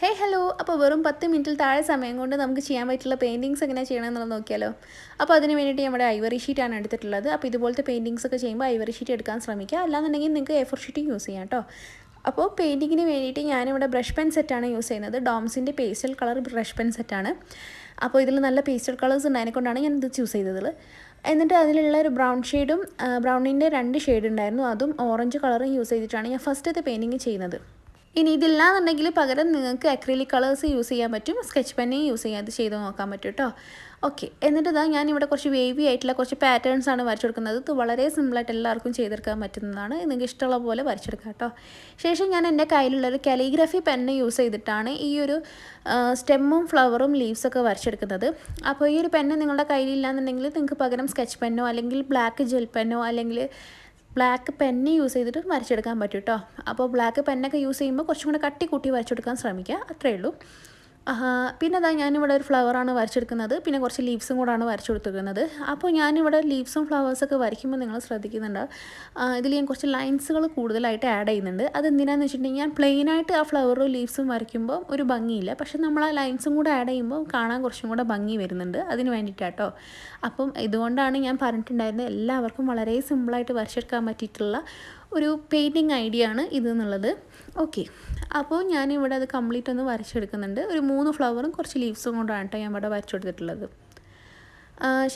ഹേ hello, അപ്പോൾ വെറും 10 മിനിറ്റിൽ താഴെ സമയം കൊണ്ട് നമുക്ക് ചെയ്യാൻ പറ്റുള്ള പെയിൻറ്റിങ്സ് എങ്ങനെ ചെയ്യണമെന്നുള്ളത് നോക്കിയാലോ. അപ്പോൾ അതിന് വേണ്ടിയിട്ട് നമ്മുടെ ഐവറി ഷീറ്റാണ് എടുത്തിട്ടുള്ളത്. അപ്പോൾ ഇതുപോലത്തെ പെയിൻറ്റിങ്സ് ഒക്കെ ചെയ്യുമ്പോൾ ഐവറി ഷീറ്റ് എടുക്കാൻ ശ്രമിക്കുക. അല്ലാന്നുണ്ടെങ്കിൽ നിങ്ങൾക്ക് A4 ഷീറ്റ് യൂസ് ചെയ്യാം കേട്ടോ. അപ്പോൾ പെയിൻറ്റിങ്ങിന് വേണ്ടിയിട്ട് ഞാനിവിടെ ബ്രഷ് പെൻ സെറ്റാണ് യൂസ് ചെയ്യുന്നത്. ഡോംസിൻ്റെ പേസ്റ്റൽ കളർ ബ്രഷ് പെൻ സെറ്റാണ്. അപ്പോൾ ഇതിൽ നല്ല പേസ്റ്റൽ കളേഴ്സ് ഉണ്ടായതിനെക്കൊണ്ടാണ് ഞാൻ ഇത് ചൂസ് ചെയ്തത്. എന്നിട്ട് അതിലുള്ള ഒരു ബ്രൗൺ ഷെയ്ഡും ബ്രൗണിൻ്റെ 2 ഷെയ്ഡ് ഉണ്ടായിരുന്നു, അതും ഓറഞ്ച് കളറും യൂസ് ചെയ്തിട്ടാണ് ഞാൻ ഫസ്റ്റത്തെ പെയിൻറ്റിങ് ചെയ്യുന്നത്. ഇനി ഇതില്ലാന്നുണ്ടെങ്കിൽ പകരം നിങ്ങൾക്ക് അക്രിലിക് കളേഴ്സ് യൂസ് ചെയ്യാൻ പറ്റും, സ്കെച്ച് പെന്നെ യൂസ് ചെയ്യാതെ ചെയ്ത് നോക്കാൻ പറ്റും കേട്ടോ. ഓക്കെ, എന്നിട്ട് ഞാനിവിടെ കുറച്ച് വേവി ആയിട്ടുള്ള കുറച്ച് പാറ്റേൺസാണ് വരച്ചെടുക്കുന്നത്. ഇത് വളരെ സിമ്പിളായിട്ട് എല്ലാവർക്കും ചെയ്തെടുക്കാൻ പറ്റുന്നതാണ്. നിങ്ങൾക്ക് ഇഷ്ടമുള്ള പോലെ വരച്ചെടുക്കാം കേട്ടോ. ശേഷം ഞാൻ എൻ്റെ കയ്യിലുള്ളൊരു കാലിഗ്രാഫി പെന്ന് യൂസ് ചെയ്തിട്ടാണ് ഈ ഒരു സ്റ്റെമ്മും ഫ്ലവറും ലീവ്സൊക്കെ വരച്ചെടുക്കുന്നത്. അപ്പോൾ ഈ ഒരു പെന്ന് നിങ്ങളുടെ കയ്യിലില്ലാന്നുണ്ടെങ്കിൽ നിങ്ങൾക്ക് പകരം സ്കെച്ച് പെന്നോ അല്ലെങ്കിൽ ബ്ലാക്ക് ജെൽ പെന്നോ അല്ലെങ്കിൽ ബ്ലാക്ക് പെന്ന് യൂസ് ചെയ്തിട്ട് വരച്ചെടുക്കാൻ പറ്റും കേട്ടോ. അപ്പോൾ ബ്ലാക്ക് പെന്നൊക്കെ യൂസ് ചെയ്യുമ്പോൾ കുറച്ചും കൂടെ കട്ടി കൂട്ടി വരച്ചെടുക്കാൻ ശ്രമിക്കുക, അത്രയേ ഉള്ളൂ. പിന്നെ ഞാനിവിടെ ഒരു ഫ്ലവറാണ് വരച്ചെടുക്കുന്നത്, പിന്നെ കുറച്ച് ലീവ്സും കൂടാണ് വരച്ചു കൊടുത്തിരിക്കുന്നത്. അപ്പോൾ ഞാനിവിടെ ലീവ്സും ഫ്ലവേഴ്സൊക്കെ വരയ്ക്കുമ്പോൾ നിങ്ങൾ ശ്രദ്ധിക്കുന്നുണ്ട്, ഇതിൽ ഞാൻ കുറച്ച് ലൈൻസുകൾ കൂടുതലായിട്ട് ആഡ് ചെയ്യുന്നുണ്ട്. അതെന്തിനാണെന്ന് വെച്ചിട്ടുണ്ടെങ്കിൽ ഞാൻ പ്ലെയിനായിട്ട് ആ ഫ്ലവറും ലീവ്സും വരയ്ക്കുമ്പോൾ ഒരു ഭംഗിയില്ല, പക്ഷേ നമ്മൾ ആ ലൈൻസും കൂടെ ആഡ് ചെയ്യുമ്പോൾ കാണാൻ കുറച്ചും കൂടെ ഭംഗി വരുന്നുണ്ട്, അതിന് വേണ്ടിയിട്ടാട്ടോ. അപ്പം ഇതുകൊണ്ടാണ് ഞാൻ പറഞ്ഞിട്ടുണ്ടായിരുന്നത് എല്ലാവർക്കും വളരെ സിമ്പിളായിട്ട് വരച്ചെടുക്കാൻ പറ്റിയിട്ടുള്ള ഒരു പെയിൻറ്റിങ് ഐഡിയ ആണ് ഇതെന്നുള്ളത്. ഓക്കെ, അപ്പോൾ ഞാനിവിടെ അത് കംപ്ലീറ്റ് ഒന്ന് വരച്ചെടുക്കുന്നുണ്ട്. ഒരു 3 ഫ്ലവറും കുറച്ച് ലീവ്സും കൊണ്ടാണ് കേട്ടോ ഞാൻ ഇവിടെ വരച്ചെടുത്തിട്ടുള്ളത്.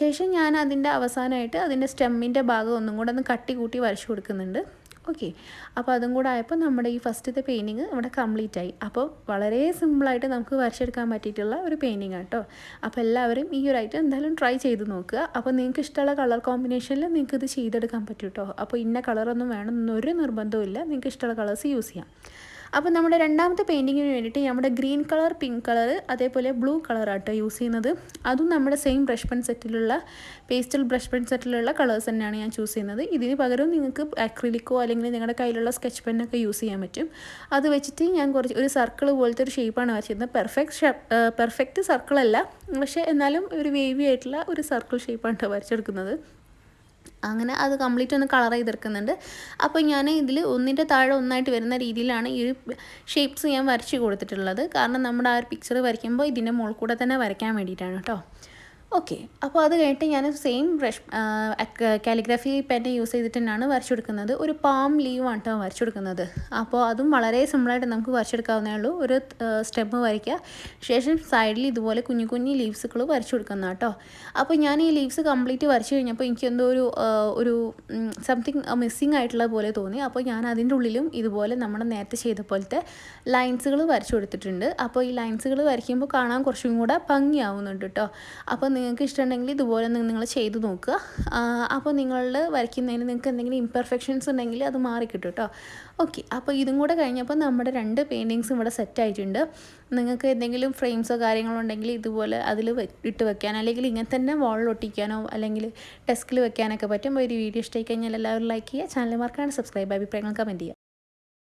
ശേഷം ഞാൻ അതിൻ്റെ അവസാനമായിട്ട് അതിൻ്റെ സ്റ്റെമ്മിൻ്റെ ഭാഗം ഒന്നും കൂടെ ഒന്ന് കട്ടി കൂട്ടി വരച്ചു കൊടുക്കുന്നുണ്ട്. ഓക്കെ, അപ്പോൾ അതും കൂടെ ആയപ്പോൾ നമ്മുടെ ഈ ഫസ്റ്റത്തെ പെയിൻറ്റിങ് ഇവിടെ കംപ്ലീറ്റ് ആയി. അപ്പോൾ വളരെ സിമ്പിളായിട്ട് നമുക്ക് വരച്ചെടുക്കാൻ പറ്റിയിട്ടുള്ള ഒരു പെയിൻറ്റിങ് ആണ് കേട്ടോ. അപ്പോൾ എല്ലാവരും ഈ ഒരു ഐറ്റം എന്തായാലും ട്രൈ ചെയ്ത് നോക്കുക. അപ്പോൾ നിങ്ങൾക്ക് ഇഷ്ടമുള്ള കളർ കോമ്പിനേഷനിൽ നിങ്ങൾക്ക് ഇത് ചെയ്തെടുക്കാൻ പറ്റും കേട്ടോ. അപ്പോൾ ഇന്ന കളറൊന്നും വേണമെന്നൊരു നിർബന്ധവും ഇല്ല, നിങ്ങൾക്ക് ഇഷ്ടമുള്ള കളേഴ്സ് യൂസ് ചെയ്യാം. അപ്പോൾ നമ്മുടെ രണ്ടാമത്തെ പെയിൻറ്റിങ്ങിന് വേണ്ടിയിട്ട് നമ്മുടെ ഗ്രീൻ കളർ, പിങ്ക് കളർ, അതേപോലെ ബ്ലൂ കളറാട്ടോ യൂസ് ചെയ്യുന്നത്. അതും നമ്മുടെ സെയിം ബ്രഷ് പെൻ സെറ്റിലുള്ള പേസ്റ്റൽ ബ്രഷ് പെൻ സെറ്റിലുള്ള കളേഴ്സ് തന്നെയാണ് ഞാൻ ചൂസ് ചെയ്യുന്നത്. ഇതിന് പകരം നിങ്ങൾക്ക് അക്രിലിക്കോ അല്ലെങ്കിൽ നിങ്ങളുടെ കയ്യിലുള്ള സ്കെച്ച് പെന്നൊക്കെ യൂസ് ചെയ്യാൻ പറ്റും. അത് വെച്ചിട്ട് ഞാൻ ഒരു സർക്കിൾ പോലത്തെ ഒരു ഷേപ്പാണ് വരച്ചിരുന്നത്. പെർഫെക്റ്റ് സർക്കിളല്ല, പക്ഷേ എന്നാലും ഒരു വേവി ആയിട്ടുള്ള ഒരു സർക്കിൾ ഷേപ്പാണ് വരച്ചെടുക്കുന്നത്. അങ്ങനെ അത് കംപ്ലീറ്റ് ഒന്ന് കളർ ചെയ്തെടുക്കുന്നുണ്ട്. അപ്പോൾ ഞാൻ ഇതിൽ ഒന്നിൻ്റെ താഴെ ഒന്നായിട്ട് വരുന്ന രീതിയിലാണ് ഈ ഒരു ഷേപ്സ് ഞാൻ വരച്ച് കൊടുത്തിട്ടുള്ളത്. കാരണം നമ്മുടെ ആ ഒരു പിക്ചർ വരയ്ക്കുമ്പോൾ ഇതിൻ്റെ മുകളിൽ കൂടെ തന്നെ വരയ്ക്കാൻ വേണ്ടിയിട്ടാണ് കേട്ടോ. ഓക്കെ, അപ്പോൾ അത് കഴിഞ്ഞിട്ട് ഞാൻ സെയിം കാലിഗ്രാഫി പെൻ യൂസ് ചെയ്തിട്ട് തന്നെയാണ് വരച്ചു കൊടുക്കുന്നത്. ഒരു പാം ലീവാണ് കേട്ടോ വരച്ചു കൊടുക്കുന്നത്. അപ്പോൾ അതും വളരെ സിമ്പിളായിട്ട് നമുക്ക് വരച്ചെടുക്കാവുന്നേ ഉള്ളൂ. ഒരു സ്റ്റെപ്പ് വരയ്ക്കുക, ശേഷം സൈഡിൽ ഇതുപോലെ കുഞ്ഞു കുഞ്ഞു ലീവ്സുകൾ വരച്ചു കൊടുക്കുന്ന കേട്ടോ. അപ്പോൾ ഞാൻ ഈ ലീവ്സ് കംപ്ലീറ്റ് വരച്ചു കഴിഞ്ഞപ്പോൾ എനിക്കെന്തോ ഒരു സംതിങ് മിസ്സിങ് ആയിട്ടുള്ള പോലെ തോന്നി. അപ്പോൾ ഞാൻ അതിൻ്റെ ഉള്ളിലും ഇതുപോലെ നമ്മൾ നേരത്തെ ചെയ്ത പോലത്തെ ലൈൻസുകൾ വരച്ചു കൊടുത്തിട്ടുണ്ട്. അപ്പോൾ ഈ ലൈൻസുകൾ വരയ്ക്കുമ്പോൾ കാണാൻ കുറച്ചും കൂടെ ഭംഗിയാവുന്നുണ്ട് കേട്ടോ. അപ്പോൾ നിങ്ങൾക്ക് ഇഷ്ടമുണ്ടെങ്കിൽ ഇതുപോലെ നിങ്ങൾ ചെയ്ത് നോക്കുക. അപ്പോൾ നിങ്ങളുടെ വരയ്ക്കുന്നതിന് നിങ്ങൾക്ക് എന്തെങ്കിലും ഇംപെർഫെക്ഷൻസ് ഉണ്ടെങ്കിൽ അത് മാറിക്കിട്ടും കേട്ടോ. ഓക്കെ, അപ്പോൾ ഇതും കൂടെ കഴിഞ്ഞപ്പോൾ നമ്മുടെ 2 പെയിൻറ്റിങ്സും ഇവിടെ സെറ്റായിട്ടുണ്ട്. നിങ്ങൾക്ക് എന്തെങ്കിലും ഫ്രെയിംസോ കാര്യങ്ങളോ ഉണ്ടെങ്കിൽ ഇതുപോലെ അതിൽ ഇട്ട് വെക്കാൻ, അല്ലെങ്കിൽ ഇങ്ങനെ തന്നെ വാളിൽ ഒട്ടിക്കാനോ അല്ലെങ്കിൽ ഡെസ്കിൽ വെക്കാനൊക്കെ പറ്റും. ഒരു വീഡിയോ ഇഷ്ടമായി കഴിഞ്ഞാൽ എല്ലാവരും ലൈക്ക് ചെയ്യുക, ചാനൽ മറക്കാണ്ട് സബ്സ്ക്രൈബ്, അഭിപ്രായങ്ങൾ കമൻറ്റ് ചെയ്യുക.